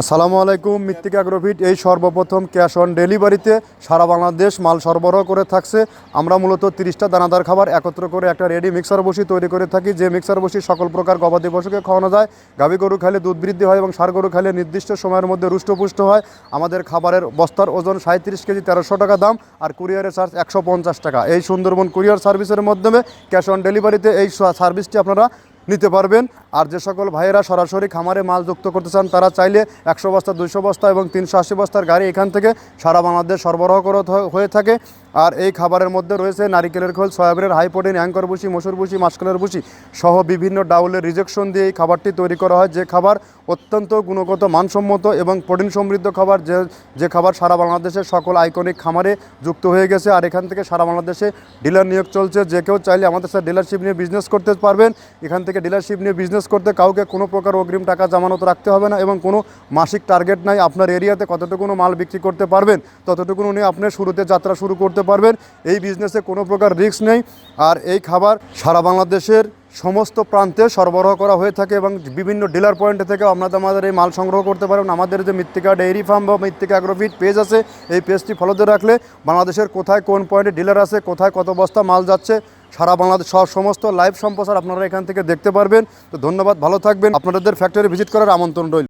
আসসালামু আলাইকুম। মৃত্তিকা অ্যাগ্রোফিট এই সর্বপ্রথম ক্যাশ অন ডেলিভারিতে সারা বাংলাদেশ মাল সরবরাহ করে থাকছে। আমরা মূলত 30টা দানাদার খাবার একত্র করে একটা রেডি মিক্সার বসি তৈরি করে থাকি, যে মিক্সার বসি সকল প্রকার গবাদি পশুকে খাওয়ানো যায়। গাভী গরু খাইলে দুধ বৃদ্ধি হয় এবং ষাঁড় গরু খাইলে নির্দিষ্ট সময়ের মধ্যে রুষ্টপুষ্ট হয়। আমাদের খাবারের বস্তার ওজন 37 কেজি, 1300 টাকা দাম, আর কুরিয়ারের চার্জ 150 টাকা। এই সুন্দরবন কুরিয়ার সার্ভিসের মাধ্যমে ক্যাশ অন ডেলিভারিতে এই সার্ভিসটি আপনারা নিতে পারবেন। আর যে সকল ভাইয়েরা সরাসরি খামারে মাল যুক্ত করতে চান তারা চাইলে 100 বস্তা, 200 বস্তা এবং 380 বস্তার গাড়ি এখান থেকে সারা বাংলাদেশ সরবরাহ করা হয়ে থাকে। আর এই খাবারের মধ্যে রয়েছে নারিকেলের খোল, সয়াবিনের হাই প্রোটিন, অ্যাঙ্কর ভুসি, মসুর ভুসি, মাসকলার ভুসি সহ বিভিন্ন ডাউলের রিজেকশন দিয়ে এই খাবারটি তৈরি করা হয়। যে খাবার অত্যন্ত গুণগত মানসম্মত এবং প্রোটিন সমৃদ্ধ খাবার, যে খাবার সারা বাংলাদেশের সকল আইকনিক খামারে যুক্ত হয়ে গেছে। আর এখান থেকে সারা বাংলাদেশে ডিলার নিয়োগ চলছে। যে কেউ চাইলে আমাদের সাথে ডিলারশিপ নিয়ে বিজনেস করতে পারবেন। এখান থেকে ডিলারশিপ নিয়ে বিজনেস করতে কাউকে কোনো প্রকার অগ্রিম টাকা জামানত রাখতে হবে না এবং কোনো মাসিক টার্গেট নাই। আপনার এরিয়াতে কতটুকু মাল বিক্রি করতে পারবেন ততটুকু নিয়ে আপনি শুরুতে যাত্রা শুরু করতে পারবেন। এই বিজনেসে কোনো প্রকার রিস্ক নেই। আর এই খাবার সারা বাংলাদেশের সমস্ত প্রান্তে সরবরাহ করা হয়ে থাকে এবং বিভিন্ন ডিলার পয়েন্ট থেকে আপনারা আমাদের এই মাল সংগ্রহ করতে পারেন। আমাদের যে মৃত্তিকা ডেইরি ফার্ম বা মৃত্তিকা অ্যাগ্রোফিট পেজ আছে, এই পেজটি ফলোতে রাখলে বাংলাদেশের কোথায় কোন পয়েন্টে ডিলার আছে, কোথায় কত বস্তা মাল যাচ্ছে, সারা বাংলাদেশ সমস্ত লাইভ সম্প্রচার আপনারা এখান থেকে দেখতে পারবেন। তো ধন্যবাদ, ভালো থাকবেন। আপনাদের ফ্যাক্টরি ভিজিট করার আমন্ত্রণ রইল।